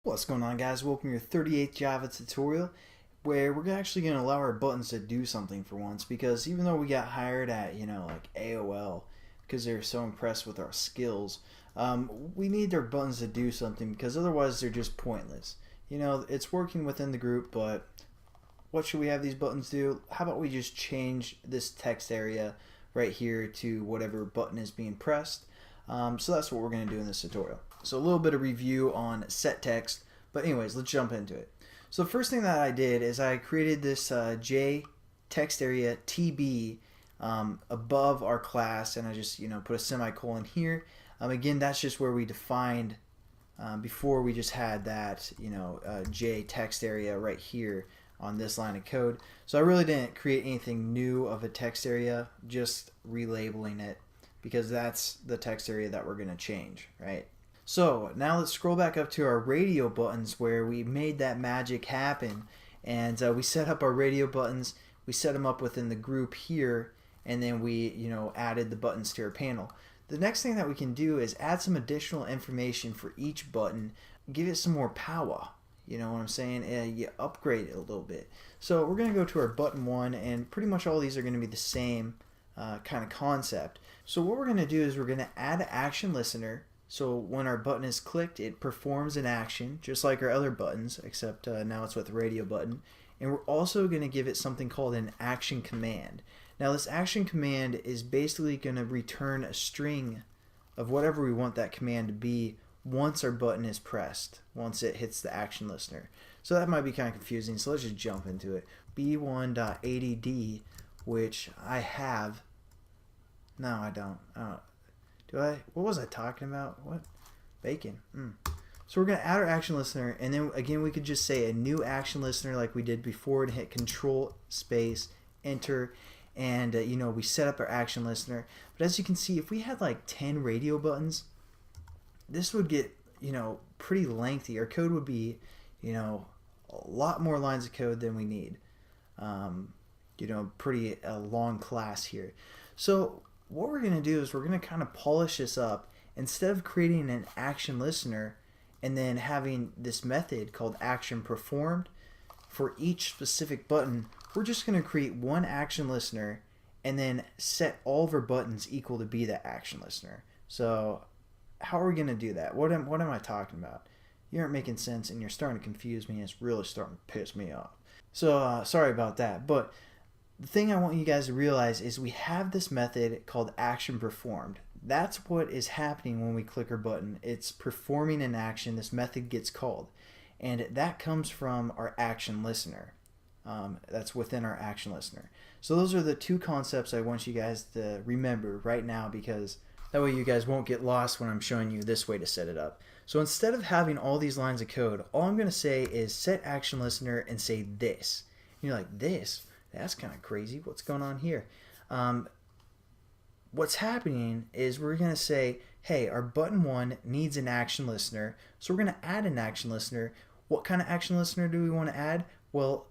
What's going on, guys? Welcome to your 38th Java tutorial, where we're actually going to allow our buttons to do something for once, because even though we got hired at like AOL because they're so impressed with our skills, we need our buttons to do something, because otherwise they're just pointless. It's working within the group, but what should we have these buttons do? How about we just change this text area right here to whatever button is being pressed? So that's what we're going to do in this tutorial. So a little bit of review on set text, but anyways, let's jump into it. So the first thing that I did is I created this J text area TB above our class, and I just put a semicolon here. Again, that's just where we defined before. We just had that J text area right here on this line of code. So I really didn't create anything new of a text area, just relabeling it, because that's the text area that we're going to change, right? So now let's scroll back up to our radio buttons, where we made that magic happen, and we set up our radio buttons. We set them up within the group here, and then we added the buttons to our panel. The next thing that we can do is add some additional information for each button, give it some more power. You know what I'm saying? You upgrade it a little bit. So we're going to go to our button 1, and pretty much all these are going to be the same kind of concept. So what we're going to do is we're going to add an action listener. So when our button is clicked, it performs an action, just like our other buttons, except now it's with the radio button. And we're also going to give it something called an action command. Now this action command is basically going to return a string of whatever we want that command to be once our button is pressed, once it hits the action listener. So that might be kind of confusing, so let's just jump into it. b1.add, which I have. No, I don't. Do I? What was I talking about? What? Bacon. So we're going to add our action listener, and then again we could just say a new action listener like we did before, and hit Control Space Enter, and we set up our action listener. But as you can see, if we had like 10 radio buttons, this would get pretty lengthy. Our code would be a lot more lines of code than we need. Pretty long class here. So what we're going to do is we're going to kind of polish this up. Instead of creating an action listener and then having this method called action performed for each specific button, we're just going to create one action listener and then set all of our buttons equal to be that action listener. So how are we going to do that? What am I talking about? You aren't making sense, and you're starting to confuse me, and it's really starting to piss me off. So sorry about that, but the thing I want you guys to realize is we have this method called action performed. That's what is happening when we click our button. It's performing an action. This method gets called, and that comes from our action listener. That's within our action listener. So those are the two concepts I want you guys to remember right now, because that way you guys won't get lost when I'm showing you this way to set it up. So instead of having all these lines of code, all I'm going to say is set action listener and say this. And you're like, this? That's kind of crazy. What's going on here? What's happening is we're going to say, hey, our button 1 needs an action listener, so we're going to add an action listener. What kind of action listener do we want to add? Well,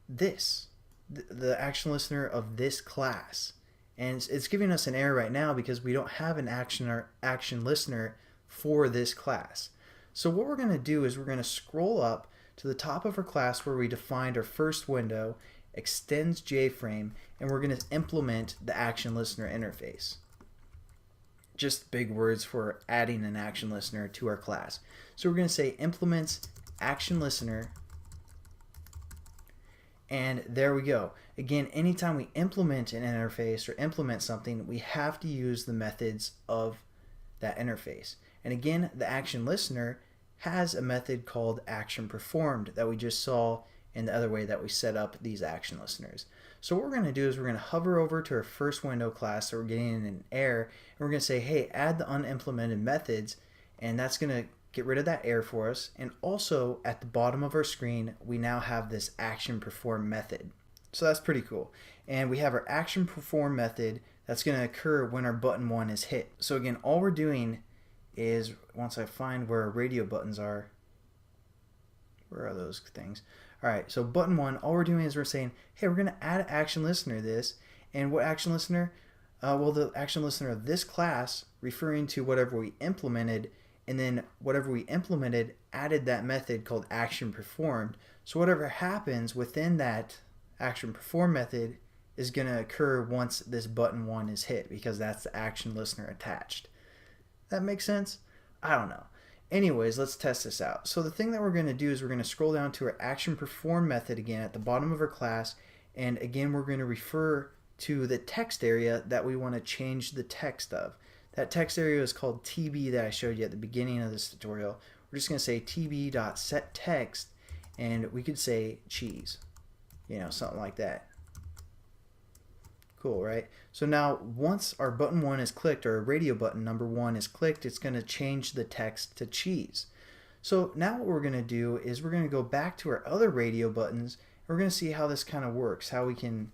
this, the action listener of this class. And it's giving us an error right now because we don't have an action listener for this class. So what we're going to do is we're going to scroll up to the top of our class where we defined our first window, extends JFrame, and we're going to implement the action listener interface. Just big words for adding an action listener to our class. So we're going to say implements action listener, and there we go. Again, anytime we implement an interface or implement something, we have to use the methods of that interface. And again, the action listener has a method called action performed that we just saw in the other way that we set up these action listeners. So what we're going to do is we're going to hover over to our first window class, so we're getting an error, and we're going to say, hey, add the unimplemented methods, and that's going to get rid of that error for us. And also at the bottom of our screen, we now have this action perform method. So that's pretty cool. And we have our action perform method that's going to occur when our button 1 is hit. So again, all we're doing is, once I find where our radio buttons are, where are those things? All right, so button 1, all we're doing is we're saying, hey, we're going to add an action listener to this. And what action listener? Well, the action listener of this class, referring to whatever we implemented and then whatever we implemented added that method called action performed. So whatever happens within that action perform method is going to occur once this button 1 is hit, because that's the action listener attached. That makes sense? I don't know. Anyways, let's test this out. So the thing that we're going to do is we're going to scroll down to our action perform method again at the bottom of our class, and again we're going to refer to the text area that we want to change the text of. That text area is called TB that I showed you at the beginning of this tutorial. We're just going to say tb.setText, and we could say cheese, something like that. Cool, right? So now once our button 1 is clicked, or radio button number 1 is clicked, it's going to change the text to cheese. So now what we're going to do is we're going to go back to our other radio buttons, and we're going to see how this kind of works, how we can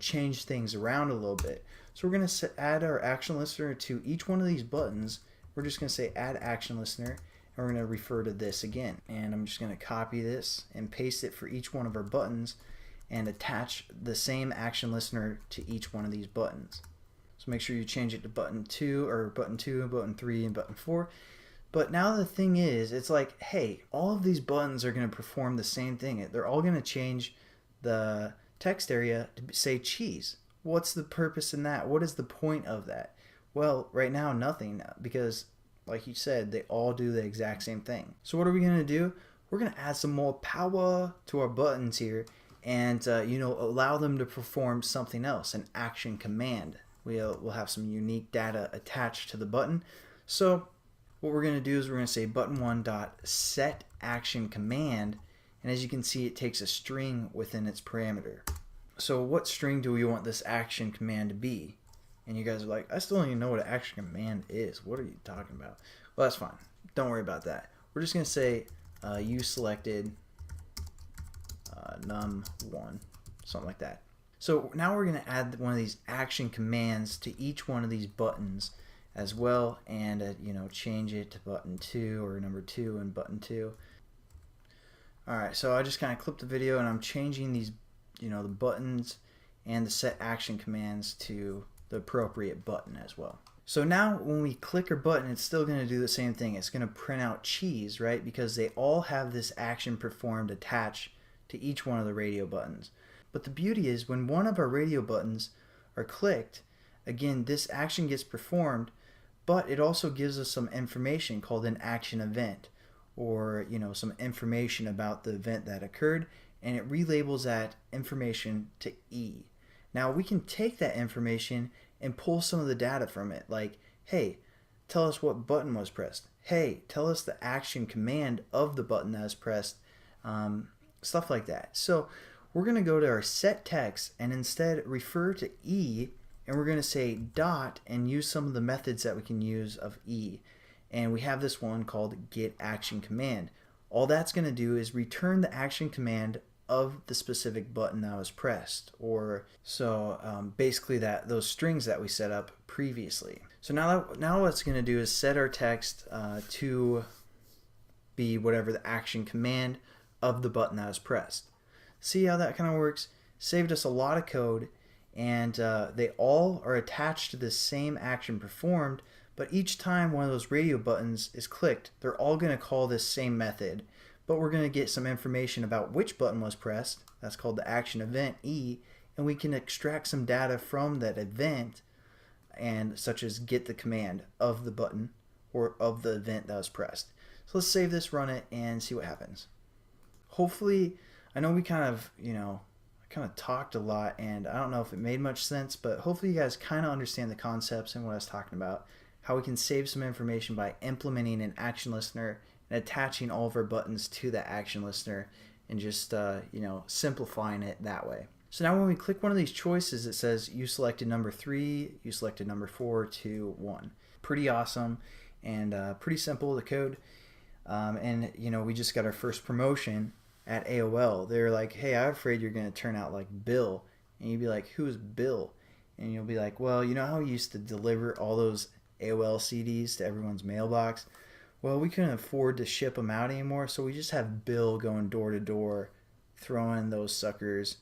change things around a little bit. So we're going to add our action listener to each one of these buttons. We're just going to say add action listener, and we're going to refer to this again. And I'm just going to copy this and paste it for each one of our buttons, and attach the same action listener to each one of these buttons. So make sure you change it to button 2, or button 2, button 3, and button 4. But now the thing is, it's like, hey, all of these buttons are going to perform the same thing. They're all going to change the text area to say cheese. What's the purpose in that? What is the point of that? Well, right now, nothing, because like you said, they all do the exact same thing. So what are we going to do? We're going to add some more power to our buttons here, and allow them to perform something else, an action command. We'll have some unique data attached to the button. So what we're going to do is we're going to say button1.setActionCommand, and as you can see, it takes a string within its parameter. So what string do we want this action command to be? And you guys are like, I still don't even know what an action command is. What are you talking about? Well, that's fine. Don't worry about that. We're just going to say uSelected num1, something like that. So now we're going to add one of these action commands to each one of these buttons as well, and change it to button 2, or number 2 and button 2. Alright, so I just kind of clipped the video, and I'm changing these the buttons and the set action commands to the appropriate button as well. So now when we click our button, it's still going to do the same thing. It's going to print out cheese, right? Because they all have this action performed attached to each one of the radio buttons. But the beauty is, when one of our radio buttons are clicked, again, this action gets performed, but it also gives us some information called an action event, or some information about the event that occurred, and it relabels that information to E. Now we can take that information and pull some of the data from it, like, hey, tell us what button was pressed. Hey, tell us the action command of the button that was pressed. Stuff like that. So we're going to go to our set text and instead refer to E, and we're going to say dot and use some of the methods that we can use of E. And we have this one called get action command. All that's going to do is return the action command of the specific button that was pressed, or basically those strings that we set up previously. So now what it's going to do is set our text to be whatever the action command of the button that was pressed. See how that kind of works? Saved us a lot of code, and they all are attached to the same action performed, but each time one of those radio buttons is clicked, they're all going to call this same method, but we're going to get some information about which button was pressed. That's called the action event E, and we can extract some data from that event, and such as get the command of the button or of the event that was pressed. So let's save this, run it, and see what happens. Hopefully, I know we kind of talked a lot, and I don't know if it made much sense, but hopefully you guys kind of understand the concepts and what I was talking about, how we can save some information by implementing an action listener and attaching all of our buttons to that action listener, and just simplifying it that way. So now when we click one of these choices, it says you selected number 3, you selected number 4, 2, 1. Pretty awesome, and pretty simple, the code. And we just got our first promotion at AOL. They're like, hey, I'm afraid you're going to turn out like Bill. And you'd be like, who's Bill? And you'll be like, well, you know how we used to deliver all those AOL CDs to everyone's mailbox? Well, we couldn't afford to ship them out anymore, so we just have Bill going door to door, throwing those suckers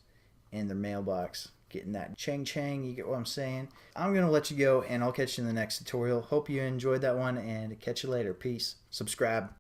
in their mailbox. getting that chang, you get what I'm saying. I'm going to let you go, and I'll catch you in the next tutorial. Hope you enjoyed that one, and catch you later. Peace. Subscribe.